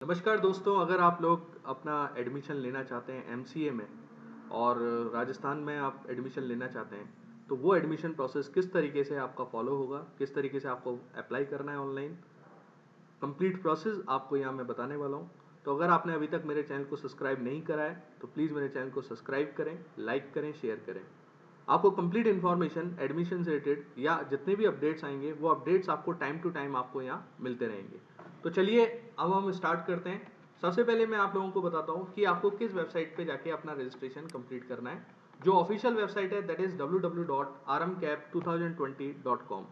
नमस्कार दोस्तों, अगर आप लोग अपना एडमिशन लेना चाहते हैं एमसीए में और राजस्थान में आप एडमिशन लेना चाहते हैं, तो वो एडमिशन प्रोसेस किस तरीके से आपका फॉलो होगा, किस तरीके से आपको अप्लाई करना है ऑनलाइन, कंप्लीट प्रोसेस आपको यहाँ मैं बताने वाला हूँ। तो अगर आपने अभी तक मेरे चैनल को सब्सक्राइब नहीं करा है तो प्लीज़ मेरे चैनल को सब्सक्राइब करें, लाइक करें, शेयर करें। आपको कंप्लीट इन्फॉर्मेशन एडमिशन से रिलेटेड या जितने भी अपडेट्स आएंगे वो अपडेट्स आपको टाइम टू टाइम आपको यहाँ मिलते रहेंगे। तो चलिए अब हम स्टार्ट करते हैं। सबसे पहले मैं आप लोगों को बताता हूँ कि आपको किस वेबसाइट पे जाके अपना रजिस्ट्रेशन कंप्लीट करना है। जो ऑफिशियल वेबसाइट है दैट इज www.rmcap2020.com।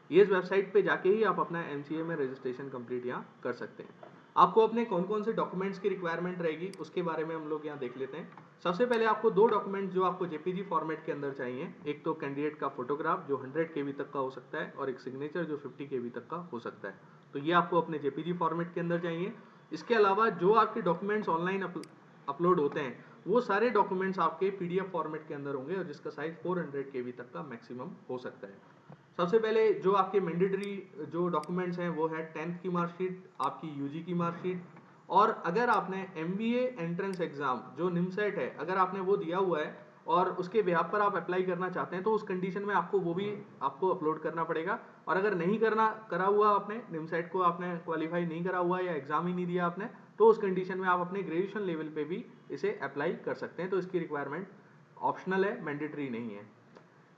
ये इस वेबसाइट पे जाके ही आप अपना एमसीए में रजिस्ट्रेशन कंप्लीट यहाँ कर सकते हैं। आपको अपने कौन कौन से डॉक्यूमेंट्स की रिक्वायरमेंट रहेगी उसके बारे में हम लोग यहाँ देख लेते हैं। सबसे पहले आपको दो डॉक्यूमेंट जो आपको जेपीजी फॉर्मेट के अंदर चाहिए, एक तो कैंडिडेट का फोटोग्राफ जो 100 केबी तक का हो सकता है और एक सिग्नेचर जो 50 केबी तक का हो सकता है। तो ये आपको अपने जेपीजी फॉर्मेट के अंदर चाहिए। इसके अलावा जो आपके डॉक्यूमेंट्स ऑनलाइन अपलोड होते हैं वो सारे डॉक्यूमेंट्स आपके पीडीएफ फॉर्मेट के अंदर होंगे और जिसका साइज 400 केबी तक का मैक्सिमम हो सकता है। सबसे पहले जो आपके मैंडेटरी जो डॉक्यूमेंट्स हैं वो है 10th की मार्कशीट, आपकी यूजी की मार्कशीट, और अगर आपने एमबीए एंट्रेंस एग्जाम जो निमसेट है अगर आपने वो दिया हुआ है और उसके बिहाफ पर आप अप्लाई करना चाहते हैं तो उस कंडीशन में आपको वो भी आपको अपलोड करना पड़ेगा। और अगर नहीं करना करा हुआ आपने निमसेट को आपने क्वालिफाई नहीं करा हुआ या एग्जाम ही नहीं दिया आपने तो उस कंडीशन में आप अपने ग्रेजुएशन लेवल पे भी इसे अप्लाई कर सकते हैं। तो इसकी रिक्वायरमेंट ऑप्शनल है, मैंडेटरी नहीं है।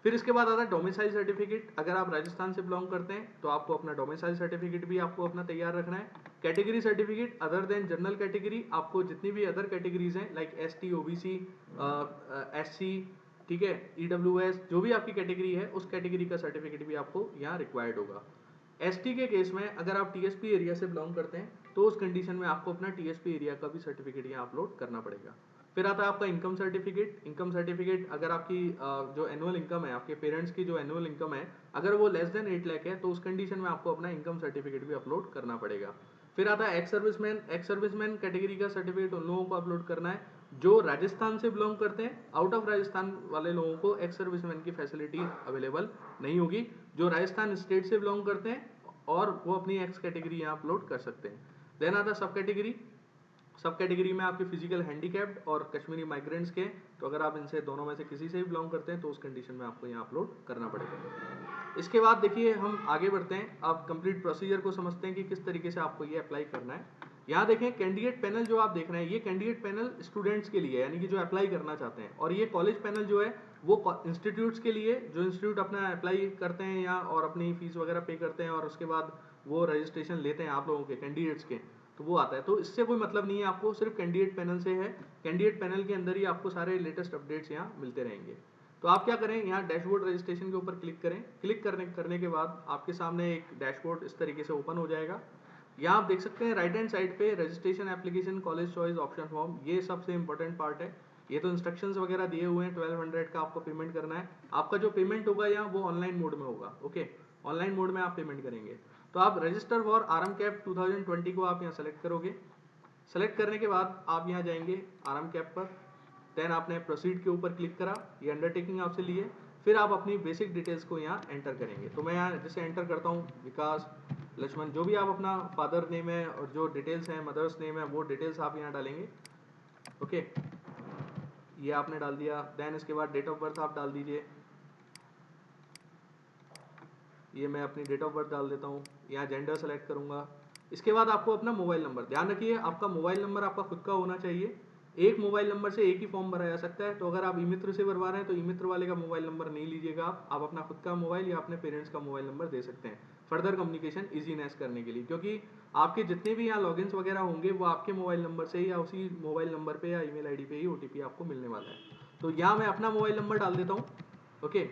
फिर इसके बाद आता है डोमिसाइल सर्टिफिकेट। अगर आप राजस्थान से बिलोंग करते हैं तो आपको अपना डोमिसाइल सर्टिफिकेट भी आपको अपना तैयार रखना है। Category certificate other than general category, आपको जितनी भी अदर कैटेगरीज हैं लाइक एसटी, ओबीसी, एससी, ठीक है, ईडब्ल्यूएस, जो भी आपकी कैटेगरी है उस कैटेगरी का सर्टिफिकेट भी आपको यहाँ रिक्वायर्ड होगा। एसटी के केस में अगर आप टीएसपी एरिया से बिलोंग करते हैं तो उस कंडीशन में आपको अपना टीएसपी एरिया का भी सर्टिफिकेट यहाँ अपलोड करना पड़ेगा। फिर आता है आपका इनकम सर्टिफिकेट। इनकम सर्टिफिकेट अगर आपकी जो एनुअल इनकम है, आपके पेरेंट्स की जो एनुअल इनकम है अगर वो लेस देन 8 लाख है तो उस कंडीशन में आपको अपना इनकम सर्टिफिकेट भी अपलोड करना पड़ेगा। फिर आता है ex serviceman. Ex serviceman category का सर्टिफिकेट उन लोगों को अपलोड करना है जो राजस्थान से बिलोंग करते हैं। आउट ऑफ राजस्थान वाले लोगों को एक्स सर्विसमैन की फैसिलिटी अवेलेबल नहीं होगी। जो राजस्थान स्टेट से बिलोंग करते हैं और वो अपनी एक्स कैटेगरी यहाँ अपलोड कर सकते हैं। देन आता है सब कैटेगरी। सब कैटेगरी में आपके फिजिकल हैंडीकैप्ड और कश्मीरी माइग्रेंट्स के, तो अगर आप इनसे दोनों में से किसी से भी बिलोंग करते हैं तो उस कंडीशन में आपको यहाँ अपलोड करना पड़ेगा। इसके बाद देखिए हम आगे बढ़ते हैं, आप कंप्लीट प्रोसीजर को समझते हैं कि किस तरीके से आपको ये अप्लाई करना है। यहाँ देखें कैंडिडेट पैनल जो आप देख रहे हैं ये कैंडिडेट पैनल स्टूडेंट्स के लिए है, यानी कि जो अप्लाई करना चाहते हैं, और ये कॉलेज पैनल जो है वो इंस्टीट्यूट्स के लिए जो इंस्टीट्यूट अपना अप्लाई करते हैं यहाँ और अपनी फीस वगैरह पे करते हैं और उसके बाद वो रजिस्ट्रेशन लेते हैं आप लोगों के कैंडिडेट्स के, तो वो आता है। तो इससे कोई मतलब नहीं है आपको, सिर्फ कैंडिडेट पैनल से है। कैंडिडेट पैनल के अंदर ही आपको सारे लेटेस्ट अपडेट्स यहाँ मिलते रहेंगे। तो आप क्या करें, यहाँ डैशबोर्ड रजिस्ट्रेशन के ऊपर क्लिक करें। क्लिक करने के बाद आपके सामने एक डैशबोर्ड इस तरीके से ओपन हो जाएगा। यहाँ आप देख सकते हैं राइट हैंड साइड पे registration application college choice option form, ये सबसे इंपॉर्टेंट पार्ट है। ये तो इंस्ट्रक्शंस वगैरह दिए हुए हैं, 1200 का आपको पेमेंट करना है। आपका जो पेमेंट होगा यहाँ वो ऑनलाइन मोड में होगा। ओके, ऑनलाइन मोड में आप पेमेंट करेंगे। तो आप रजिस्टर फॉर आरएम कैप 2020 को आप यहाँ सेलेक्ट करोगे। सेलेक्ट करने के बाद आप यहाँ जाएंगे आरएम कैप पर। देन आपने प्रोसीड के ऊपर क्लिक करा, ये अंडरटेकिंग आपसे लिए। फिर आप अपनी बेसिक डिटेल्स को यहाँ एंटर करेंगे। तो मैं यहाँ जैसे एंटर करता हूँ विकास लक्ष्मण, जो भी आप अपना फादर नेम है और जो डिटेल्स हैं मदर्स नेम है वो डिटेल्स आप यहाँ डालेंगे। ओके, ये आपने डाल दिया। देन इसके बाद डेट ऑफ बर्थ आप डाल दीजिए। ये मैं अपनी डेट ऑफ बर्थ डाल देता हूँ। यहाँ जेंडर सेलेक्ट करूँगा। इसके बाद आपको अपना मोबाइल नंबर, ध्यान रखिए आपका मोबाइल नंबर आपका खुद का होना चाहिए। एक मोबाइल नंबर से एक ही फॉर्म भरा जा सकता है। तो अगर आप ई मित्र से भरवा रहे हैं तो ई मित्र वाले का मोबाइल नंबर नहीं लीजिएगा, आप अपना खुद का मोबाइल या अपने पेरेंट्स का मोबाइल नंबर दे सकते हैं फर्दर कम्युनिकेशन इजीनेस करने के लिए, क्योंकि आपके जितने भी यहाँ लॉगिन्स वगैरह होंगे वो आपके मोबाइल नंबर से या उसी मोबाइल नंबर पे या ईमेल आईडी पे ही ओटीपी आपको मिलने वाला है। तो यहाँ मैं अपना मोबाइल नंबर डाल देता हूँ। ओके,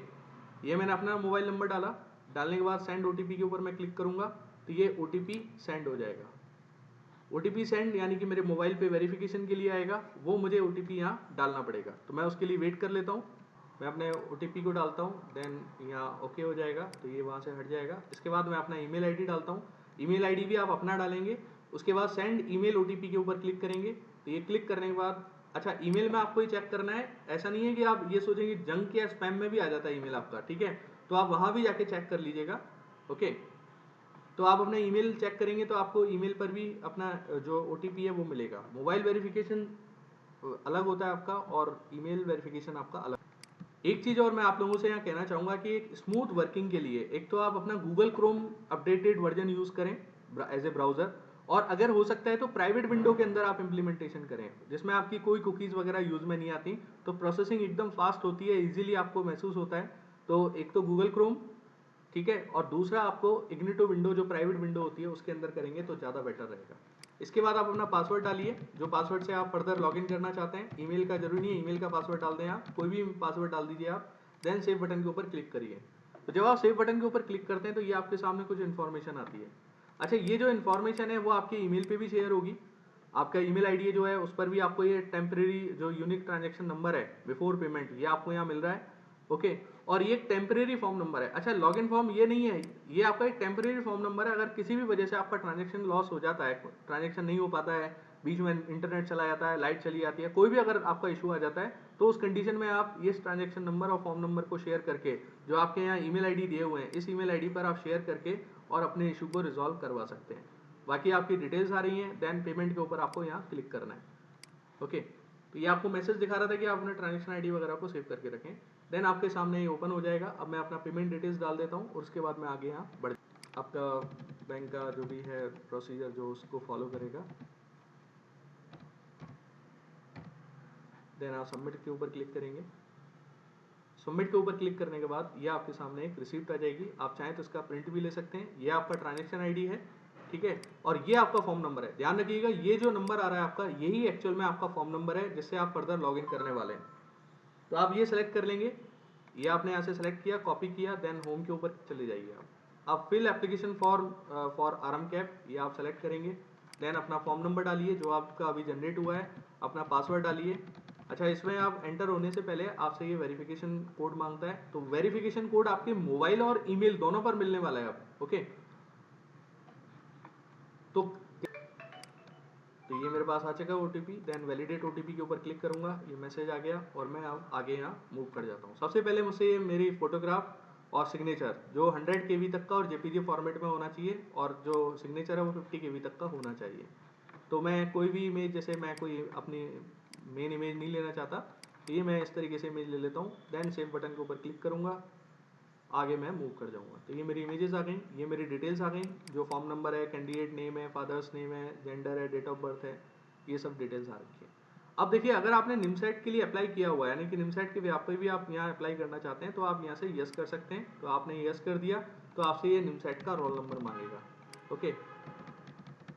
ये मैंने अपना मोबाइल नंबर डाला। डालने के बाद सेंड ओटीपी के ऊपर मैं क्लिक करूंगा तो ये ओटीपी सेंड हो जाएगा। ओटीपी सेंड यानी कि मेरे मोबाइल पे वेरिफिकेशन के लिए आएगा, वो मुझे ओटीपी यहाँ डालना पड़ेगा। तो मैं उसके लिए वेट कर लेता हूँ। मैं अपने ओटीपी को डालता हूँ, देन यहाँ ओके हो जाएगा तो ये वहाँ से हट जाएगा। इसके बाद मैं अपना ईमेल आईडी डालता हूँ। ईमेल आईडी भी आप अपना डालेंगे। उसके बाद सेंड ईमेल ओटीपी के ऊपर क्लिक करेंगे। तो ये क्लिक करने के बाद अच्छा, ईमेल में आपको ही चेक करना है, ऐसा नहीं है कि आप ये सोचेंगे जंक या स्पैम में भी आ जाता है ईमेल आपका, ठीक है, तो आप वहाँ भी जाके चेक कर लीजिएगा। ओके, तो आप अपना ईमेल चेक करेंगे तो आपको ईमेल पर भी अपना जो OTP है वो मिलेगा। मोबाइल वेरिफिकेशन अलग होता है आपका और ईमेल वेरिफिकेशन आपका अलग। एक चीज़ और मैं आप लोगों से यहाँ कहना चाहूँगा कि एक स्मूथ वर्किंग के लिए एक तो आप अपना Google Chrome updated version use करें एज ए ब्राउज़र, और अगर हो सकता है तो प्राइवेट विंडो के अंदर आप इम्प्लीमेंटेशन करें जिसमें आपकी कोई कुकीज़ वगैरह यूज़ में नहीं आती, तो प्रोसेसिंग एकदम फास्ट होती है, इजीली आपको महसूस होता है। तो एक तो गूगल क्रोम, ठीक है, और दूसरा आपको इग्निटो विंडो जो प्राइवेट विंडो होती है उसके अंदर करेंगे तो ज़्यादा बेटर रहेगा। इसके बाद आप अपना पासवर्ड डालिए, जो पासवर्ड से आप फर्दर लॉगिन करना चाहते हैं। ईमेल का जरूरी नहीं है, ईमेल का पासवर्ड डाल दें, आप कोई भी पासवर्ड डाल दीजिए आप, देन सेव बटन के ऊपर क्लिक करिए। तो जब आप सेव बटन के ऊपर क्लिक करते हैं तो ये आपके सामने कुछ इन्फॉर्मेशन आती है। अच्छा, ये जो इन्फॉर्मेशन है वो आपके ईमेल पे भी शेयर होगी। आपका ईमेल आईडी जो है उस पर भी आपको ये टेम्परेरी जो यूनिक ट्रांजेक्शन नंबर है बिफोर पेमेंट, ये आपको यहाँ मिल रहा है। ओके, और ये एक टेम्परेरी फॉर्म नंबर है। अच्छा, लॉगिन फॉर्म ये नहीं है, ये आपका एक टेम्परेरी फॉर्म नंबर है। अगर किसी भी वजह से आपका ट्रांजेक्शन लॉस हो जाता है, ट्रांजेक्शन नहीं हो पाता है, बीच में इंटरनेट चला जाता है, लाइट चली जाती है, कोई भी अगर आपका इशू आ जाता है, तो उस कंडीशन में आप इस ट्रांजेक्शन नंबर और फॉर्म नंबर को शेयर करके, जो आपके यहाँ ईमेल आईडी दिए हुए हैं, इस ईमेल आईडी पर आप शेयर करके और अपने इशू को रिजॉल्व करवा सकते हैं। बाकी आपकी डिटेल्स आ रही हैं, देन पेमेंट के ऊपर आपको यहाँ क्लिक करना है। ओके, तो ये आपको मैसेज दिखा रहा था कि आप अपने ट्रांजेक्शन आईडी वगैरह को सेव करके रखें। देन आपके सामने ये ओपन हो जाएगा। अब मैं अपना पेमेंट डिटेल्स डाल देता हूँ और उसके बाद मैं आगे यहाँ बढ़, आपका बैंक का जो भी है प्रोसीजर जो उसको फॉलो करेगा। देन आप सबमिट के ऊपर क्लिक करेंगे। सबमिट के ऊपर क्लिक करने के बाद ये आपके सामने एक रिसिप्ट आ जाएगी। आप चाहें तो इसका प्रिंट भी ले सकते हैं। ये आपका ट्रांजेक्शन आईडी है, ठीक है, और ये आपका फॉर्म नंबर है। ध्यान रखिएगा, ये जो नंबर आ रहा है आपका, यही एक्चुअल में आपका फॉर्म नंबर है जिससे आप फर्दर लॉगिन करने वाले हैं। तो आप ये सेलेक्ट कर लेंगे। ये आपने यहाँ से सेलेक्ट किया, कॉपी किया, देन होम के ऊपर चले जाइए। आप fill application form for RM cap, ये आप सेलेक्ट करेंगे। देन अपना फॉर्म नंबर डालिए जो आपका अभी जनरेट हुआ है, अपना पासवर्ड डालिए। अच्छा, इसमें आप एंटर होने से पहले आपसे ये वेरिफिकेशन कोड मांगता है, तो वेरिफिकेशन कोड आपके मोबाइल और ईमेल दोनों पर मिलने वाला है अब। ओके, तो ये मेरे पास आ चुका है OTP। देन वैलिडेट OTP के ऊपर क्लिक करूंगा, ये मैसेज आ गया और मैं अब आगे यहाँ मूव कर जाता हूँ। सबसे पहले मुझसे मेरी फोटोग्राफ और सिग्नेचर जो 100 KB तक का और JPG फॉर्मेट में होना चाहिए, और जो सिग्नेचर है वो 50 KB तक का होना चाहिए। तो मैं कोई भी इमेज, जैसे मैं कोई अपनी मेन इमेज नहीं लेना चाहता, तो ये मैं इस तरीके से इमेज ले लेता हूँ। देन सेव बटन के ऊपर क्लिक करूँगा, आगे मैं मूव कर जाऊंगा। तो ये मेरी इमेजेस आ गई, ये मेरी डिटेल्स आ गई, जो फॉर्म नंबर है, कैंडिडेट नेम है, फादर्स नेम है, जेंडर है, डेट ऑफ बर्थ है, ये सब डिटेल्स आ रखी है। अब देखिए, अगर आपने निमसेट के लिए अप्लाई किया हुआ है, यानी कि निमसेट के व्याप पे भी आप यहाँ अप्लाई करना चाहते हैं, तो आप यहाँ से यस कर सकते हैं। तो आपने यस कर दिया तो आपसे ये निमसेट का रोल नंबर मांगेगा। ओके,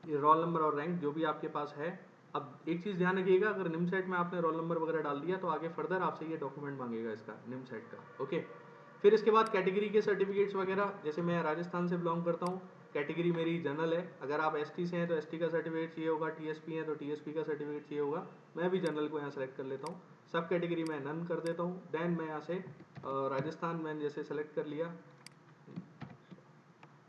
ये रोल नंबर और रैंक जो भी आपके पास है। अब एक चीज़ ध्यान रखिएगा, अगर निमसेट में आपने रोल नंबर वगैरह डाल दिया तो आगे फर्दर आपसे ये डॉक्यूमेंट मांगेगा इसका, निमसेट का। ओके, फिर इसके बाद कैटेगरी के सर्टिफिकेट्स वगैरह, जैसे मैं राजस्थान से बिलोंग करता हूँ, कैटेगरी मेरी जनरल है। अगर आप ST से हैं तो ST का सर्टिफिकेट चाहिए होगा, TSP हैं तो TSP का सर्टिफिकेट चाहिए होगा। मैं भी जनरल को यहाँ सेलेक्ट कर लेता हूँ। सब कैटेगरी मैं नन कर देता हूँ। देन मैं यहाँ से राजस्थान मैंने जैसे सेलेक्ट कर लिया,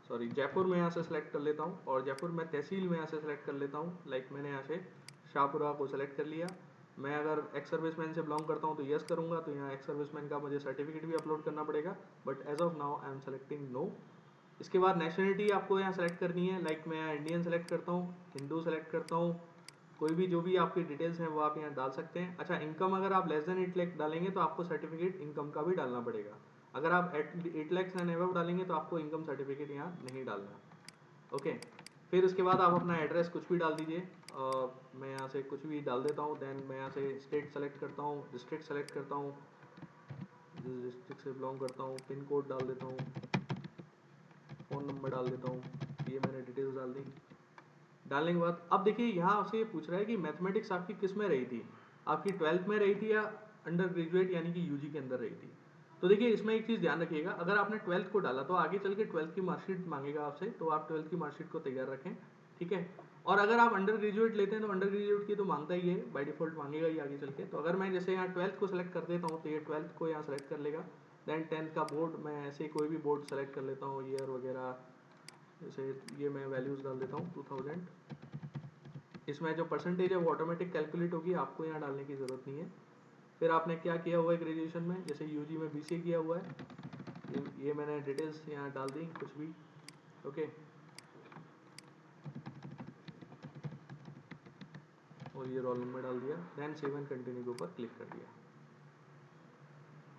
सॉरी जयपुर में यहाँ से सेलेक्ट कर लेता हूँ, और जयपुर में तहसील में यहाँ से सेलेक्ट कर लेता हूँ। लाइक मैंने यहाँ से शाहपुरा को सेलेक्ट कर लिया। मैं अगर एक्स सर्विसमैन से बिलोंग करता हूँ तो यस करूँगा, तो यहाँ एक्स सर्विसमैन का मुझे सर्टिफिकेट भी अपलोड करना पड़ेगा, but as of now I am selecting no. इसके बाद नेशनलिटी आपको यहाँ सेलेक्ट करनी है। लाइक मैं इंडियन सेलेक्ट करता हूँ, हिंदू सेलेक्ट करता हूँ, कोई भी जो भी आपकी डिटेल्स हैं वो आप यहाँ डाल सकते हैं। अच्छा, इनकम अगर आप लेस देन 8 लाख डालेंगे तो आपको सर्टिफिकेट इनकम का भी डालना पड़ेगा। अगर आप 8 लाख एंड अबव डालेंगे तो आपको इनकम सर्टिफिकेट यहाँ नहीं डालना। ओके, फिर उसके बाद आप अपना एड्रेस कुछ भी डाल दीजिए। मैं यहाँ से कुछ भी डाल देता हूँ। देन मैं यहाँ से स्टेट सेलेक्ट करता हूँ, डिस्ट्रिक्ट सेलेक्ट करता हूँ, जिस डिस्ट्रिक्ट से बिलोंग करता हूँ, पिन कोड डाल देता हूँ, फ़ोन नंबर डाल देता हूँ। ये मैंने डिटेल्स डाल दी। डालने के बाद अब देखिए, यहाँ आपसे ये पूछ रहा है कि मैथमेटिक्स आपकी किस में रही थी, आपकी 12th में रही थी या अंडर ग्रेजुएट यानी कि UG के अंदर रही थी। तो देखिए, इसमें एक चीज़ ध्यान रखिएगा, अगर आपने 12th को डाला तो आगे चल के 12th की मार्कशीट मांगेगा आपसे, तो आप 12th की मार्कशीट को तैयार रखें, ठीक है। और अगर आप अंडर ग्रेजुएट लेते हैं तो अंडर ग्रेजुएट की तो मांगता ही है, बाय डिफॉल्ट मांगेगा ही आगे चल के। तो अगर मैं जैसे यहाँ 12th को सेलेक्ट कर देता हूँ तो ये 12th को यहाँ सेलेक्ट कर लेगा। देन 10th का बोर्ड, मैं ऐसे कोई भी बोर्ड सेलेक्ट कर लेता हूँ, ईयर वगैरह, जैसे ये मैं वैल्यूज़ डाल देता हूँ 2000। इसमें जो परसेंटेज है वो ऑटोमेटिक कैलकुलेट होगी, आपको यहाँ डालने की ज़रूरत नहीं है। फिर आपने क्या किया हुआ है ग्रेजुएशन में, जैसे UG में BCA किया हुआ है, ये मैंने डिटेल्स यहाँ डाल दी कुछ भी। ओके, और ये रोल नंबर डाल दिया, देन सेव एंड कंटिन्यू के ऊपर क्लिक कर दिया।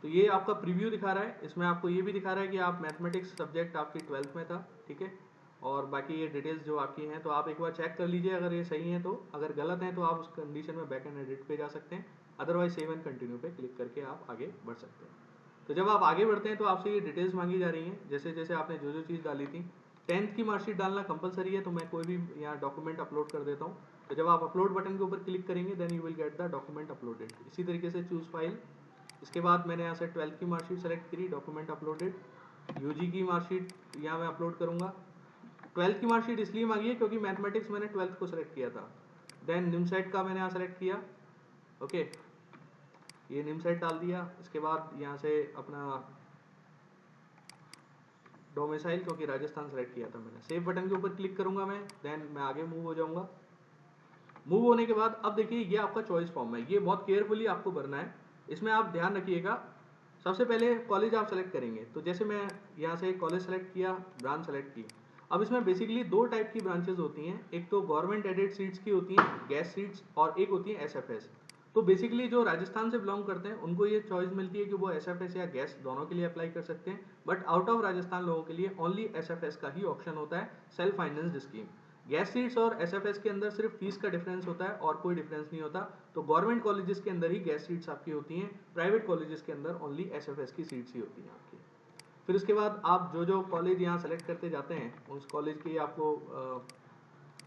तो ये आपका प्रीव्यू दिखा रहा है। इसमें आपको ये भी दिखा रहा है कि आप मैथमेटिक्स सब्जेक्ट आपकी 12th में था, ठीक है, और बाकी ये डिटेल्स जो आपकी हैं तो आप एक बार चेक कर लीजिए, अगर ये सही है तो। अगर गलत है तो आप उस कंडीशन में बैक एंड एडिट पे जा सकते हैं, अदरवाइज सेव एंड कंटिन्यू पे क्लिक करके आप आगे बढ़ सकते हैं। तो जब आप आगे बढ़ते हैं तो आपसे ये डिटेल्स मांगी जा रही हैं, जैसे जैसे आपने जो जो चीज़ डाली थी। 10th की मार्कशीट डालना कंपलसरी है, तो मैं कोई भी यहाँ डॉक्यूमेंट अपलोड कर देता हूँ। तो जब आप अपलोड बटन के ऊपर क्लिक करेंगे then you will get the document uploaded. इसी तरीके से चूज फाइल, इसके बाद मैंने यहाँ से 12th की मार्कशीट सेलेक्ट करी, डॉक्यूमेंट अपलोडेड। यूजी की मार्कशीट यहाँ मैं अपलोड करूँगा। 12th की मार्कशीट इसलिए मांगी है क्योंकि मैथमेटिक्स मैंने 12th को सेलेक्ट किया था। देन निमसेट का मैंने यहाँ सेलेक्ट किया, ओके, ये निमसेट डाल दिया। इसके बाद यहाँ से अपना डोमिसाइल क्योंकि राजस्थान सेलेक्ट किया था मैंने, सेव बटन के ऊपर क्लिक करूंगा मैं, देन मैं आगे मूव हो जाऊंगा। मूव होने के बाद अब देखिए ये आपका चॉइस फॉर्म है, ये बहुत केयरफुली आपको भरना है। इसमें आप ध्यान रखिएगा, सबसे पहले कॉलेज आप सेलेक्ट करेंगे। तो जैसे मैं यहाँ से कॉलेज सेलेक्ट किया, ब्रांच सेलेक्ट की। अब इसमें बेसिकली दो टाइप की ब्रांचेज होती हैं, एक तो गवर्नमेंट एडेड सीट्स की होती हैं, गैस सीट्स, और एक होती है एसएफएस। तो बेसिकली जो राजस्थान से बिलोंग करते हैं उनको ये चॉइस मिलती है कि वो एसएफएस या गैस दोनों के लिए अप्लाई कर सकते हैं, बट आउट ऑफ राजस्थान लोगों के लिए ओनली एसएफएस का ही ऑप्शन होता है, self financed scheme. Gas seats और एसएफएस के अंदर सिर्फ फीस का डिफरेंस होता है और कोई डिफरेंस नहीं होता। तो गवर्नमेंट कॉलेजेस के अंदर ही गैस सीट्स आपकी होती हैं, प्राइवेट कॉलेजेस के अंदर ओनली एसएफएस की सीट्स ही होती हैं आपकी। फिर उसके बाद आप जो जो कॉलेज यहाँ सेलेक्ट करते जाते हैं उस कॉलेज की आपको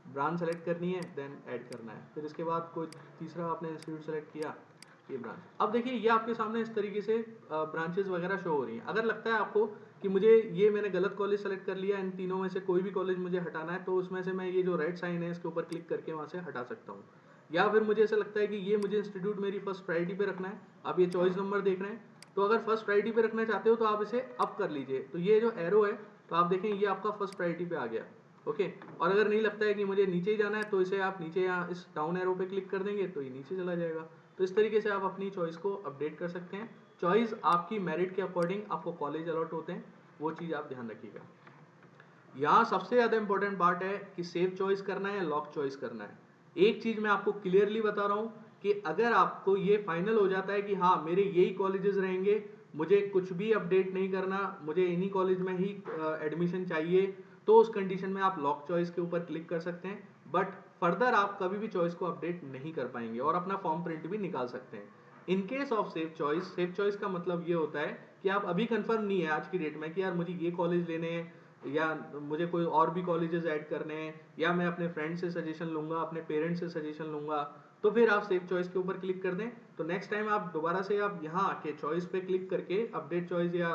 ब्रांच सेलेक्ट करनी है, देन ऐड करना है। फिर इसके बाद कोई तीसरा आपने इंस्टीट्यूट सेलेक्ट किया, ये ब्रांच। अब देखिए ये आपके सामने इस तरीके से ब्रांचेस वगैरह शो हो रही हैं। अगर लगता है आपको कि मुझे ये मैंने गलत कॉलेज सेलेक्ट कर लिया, इन तीनों में से कोई भी कॉलेज मुझे हटाना है, तो उसमें से मैं ये जो रेड साइन है इसके ऊपर क्लिक करके वहाँ से हटा सकता हूँ। या फिर मुझे ऐसा लगता है कि ये मुझे इंस्टीट्यूट मेरी फर्स्ट प्रायोरिटी पे रखना है, आप ये चॉइस नंबर देख रहे हैं, तो अगर फर्स्ट प्रायोरिटी पे रखना चाहते हो तो आप इसे अप कर लीजिए। तो ये जो एरो है तो आप देखें ये आपका फर्स्ट प्रायोरिटी पे आ गया, ओके। और अगर नहीं लगता है कि मुझे नीचे ही जाना है तो इसे आप नीचे यहाँ इस डाउन एरो पे क्लिक कर देंगे तो ये नीचे चला जाएगा। तो इस तरीके से आप अपनी चॉइस को अपडेट कर सकते हैं। चॉइस आपकी मेरिट के अकॉर्डिंग आपको कॉलेज अलॉट होते हैं, वो चीज़ आप ध्यान रखिएगा। यहाँ सबसे ज़्यादा इंपॉर्टेंट पार्ट है कि सेव चॉइस करना है या लॉक चॉइस करना है। एक चीज़ मैं आपको क्लियरली बता रहा हूँ कि अगर आपको ये फाइनल हो जाता है कि हाँ मेरे यही कॉलेजेस रहेंगे, मुझे कुछ भी अपडेट नहीं करना, मुझे इन्हीं कॉलेज में ही एडमिशन चाहिए, तो उस कंडीशन में आप लॉक चॉइस के ऊपर क्लिक कर सकते हैं। बट फर्दर आप कभी भी चॉइस को अपडेट नहीं कर पाएंगे और अपना फॉर्म प्रिंट भी निकाल सकते हैं। In case of save choice का मतलब ये होता है कि आप अभी कंफर्म नहीं है आज की डेट में कि यार मुझे ये कॉलेज लेने हैं या मुझे कोई और भी कॉलेजेस ऐड करने हैं, या मैं अपने फ्रेंड से सजेशन लूंगा, अपने पेरेंट्स से सजेशन लूंगा, तो फिर आप सेव चॉइस के ऊपर क्लिक कर दें। तो नेक्स्ट टाइम आप दोबारा से आप यहाँ आके चॉइस पे क्लिक करके अपडेट चॉइस या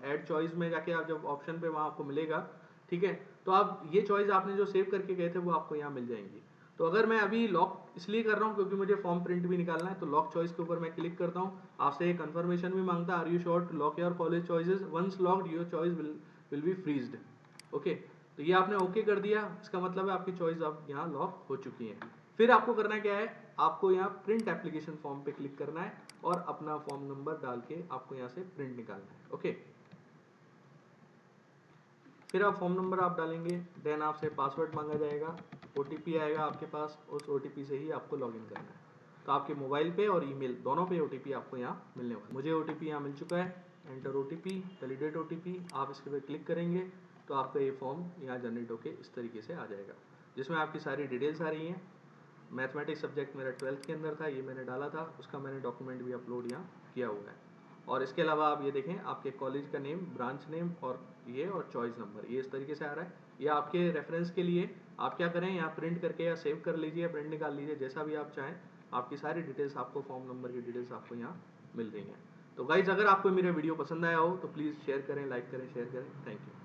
ऐड चॉइस में जाके आप जब ऑप्शन पे वहाँ आपको मिलेगा, ठीक है, तो आप ये चॉइस आपने जो सेव करके गए थे वो आपको यहाँ मिल जाएंगी। तो अगर मैं अभी लॉक इसलिए कर रहा हूँ क्योंकि मुझे फॉर्म प्रिंट भी निकालना है, तो लॉक चॉइस के ऊपर मैं क्लिक करता हूँ। आपसे एक कंफर्मेशन भी मांगता है, are you sure to lock your college choices, once locked your choice will be freezed, okay. तो ये आपने ओके कर दिया, इसका मतलब है आपकी चॉइस अब यहाँ लॉक हो चुकी है। फिर आपको करना क्या है, आपको यहाँ प्रिंट एप्लीकेशन फॉर्म पे क्लिक करना है और अपना फॉर्म नंबर डाल के आपको यहाँ से प्रिंट निकालना है, ओके। फिर आप फॉर्म नंबर आप डालेंगे, देन आपसे पासवर्ड मांगा जाएगा, ओटीपी आएगा आपके पास, उस ओटीपी से ही आपको लॉगिन करना है। तो आपके मोबाइल पे और ईमेल दोनों पे ओटीपी आपको यहाँ मिलने वाला है। मुझे ओटीपी यहाँ मिल चुका है, एंटर ओटीपी, वैलिडेट ओटीपी, आप इसके पे क्लिक करेंगे तो आपका ये फॉर्म यहाँ जनरेट होके इस तरीके से आ जाएगा, जिसमें आपकी सारी डिटेल्स आ रही हैं। मैथमेटिक्स सब्जेक्ट मेरा 12th के अंदर था, ये मैंने डाला था, उसका मैंने डॉक्यूमेंट भी अपलोड यहाँ किया हुआ है। और इसके अलावा आप ये देखें आपके कॉलेज का नेम, ब्रांच नेम और ये और चॉइस नंबर, ये इस तरीके से आ रहा है। ये आपके रेफरेंस के लिए आप क्या करें, यहाँ प्रिंट करके या सेव कर लीजिए, प्रिंट निकाल लीजिए, जैसा भी आप चाहें। आपकी सारी डिटेल्स आपको फॉर्म नंबर की डिटेल्स आपको यहाँ मिल रही हैं। तो गाइज अगर आपको मेरा वीडियो पसंद आया हो तो प्लीज़ शेयर करें, लाइक करें, शेयर करें। Thank you.